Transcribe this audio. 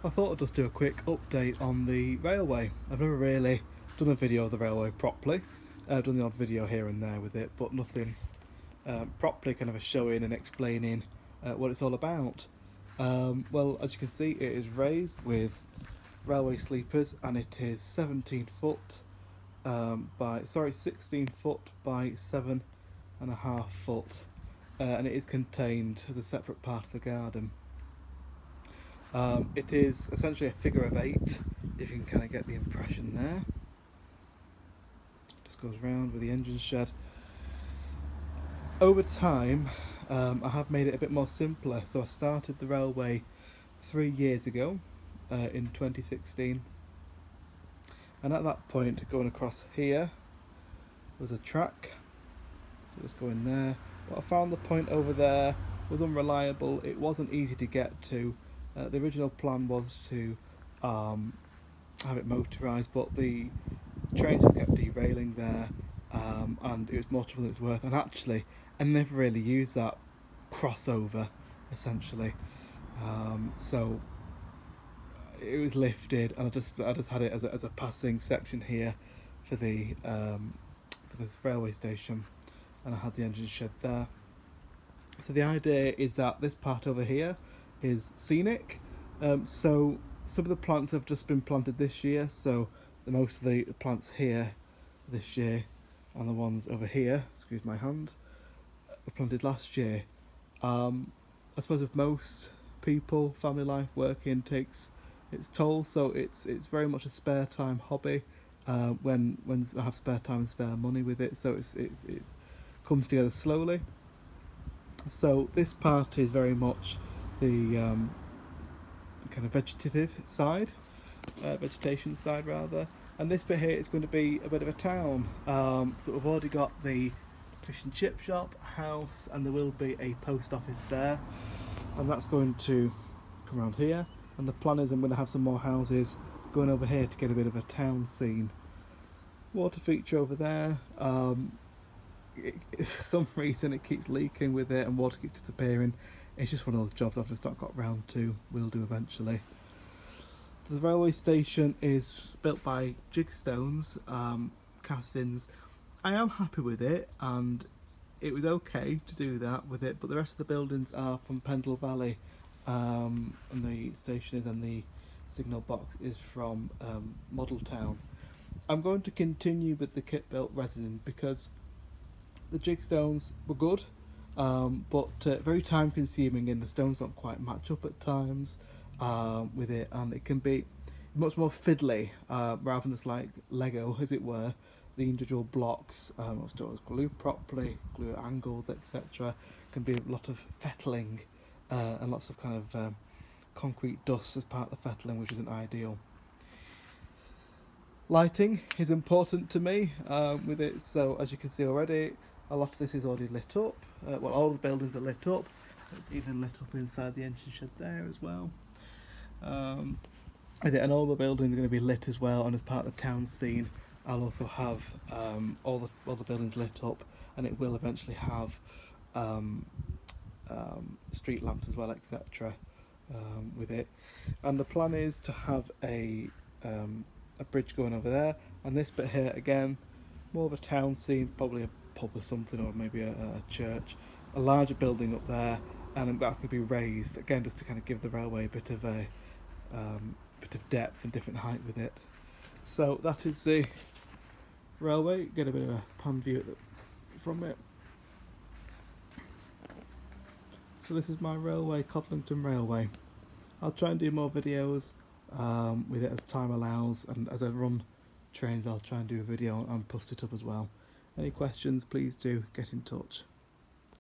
I thought I'd just do a quick update on the railway. I've never really done a video of the railway properly. I've done the odd video here and there with it, but nothing properly kind of a showing and explaining what it's all about. Well, as you can see, it is raised with railway sleepers, and it is 16 foot by 7.5 foot, and it is contained as a separate part of the garden. It is essentially a figure of 8, if you can kind of get the impression there. Just goes round with the engine shed. Over time, I have made it a bit more simpler. So I started the railway 3 years ago, in 2016, and at that point, going across here was a track. So just going there. But I found the point over there was unreliable. It wasn't easy to get to. The original plan was to have it motorised, but the trains just kept derailing there, and it was more trouble than it's worth. And actually, I never really used that crossover, essentially. So it was lifted, and I just had it as a passing section here for the for this railway station, and I had the engine shed there. So the idea is that this part over here is scenic. So some of the plants have just been planted this year, so most of the plants here this year and the ones over here, excuse my hand, were planted last year. I suppose with most people, family life, working takes its toll, so it's very much a spare time hobby. When I have spare time and spare money with it, so it comes together slowly. So this part is very much the kind of vegetation side rather, and this bit here is going to be a bit of a town. So we've already got the fish and chip shop, house, and there will be a post office there, and that's going to come around here. And the plan is I'm going to have some more houses going over here to get a bit of a town scene. Water feature over there. For some reason it keeps leaking with it and water keeps disappearing. It's just one of those jobs I've just not got round to. Will do eventually. The railway station is built by Jigstones castings. I am happy with it, and it was okay to do that with it, but the rest of the buildings are from Pendle Valley, and the station is, and the signal box is from Model Town. I'm going to continue with the kit built resin because the Jigstones were good, but very time consuming, and the stones don't quite match up at times with it, and it can be much more fiddly rather than just like Lego, as it were. The individual blocks, glue properly, glue at angles, etc. Can be a lot of fettling and lots of kind of concrete dust as part of the fettling, which isn't ideal. Lighting is important to me with it, so as you can see already, a lot of this is already lit up. Well, all the buildings are lit up. It's even lit up inside the engine shed there as well. And all the buildings are going to be lit as well, and as part of the town scene, I'll also have all the buildings lit up, and it will eventually have street lamps as well, etc. With it. And the plan is to have a bridge going over there, and this bit here again, more of a town scene, probably a pub or something, or maybe a church, a larger building up there, and that's going to be raised again just to kind of give the railway a bit of depth and different height with it. So that is the railway. Get a bit of a pan view from it. So this is my railway, Codlington Railway. I'll try and do more videos with it as time allows, and as I run trains I'll try and do a video and post it up as well. Any questions, please do get in touch.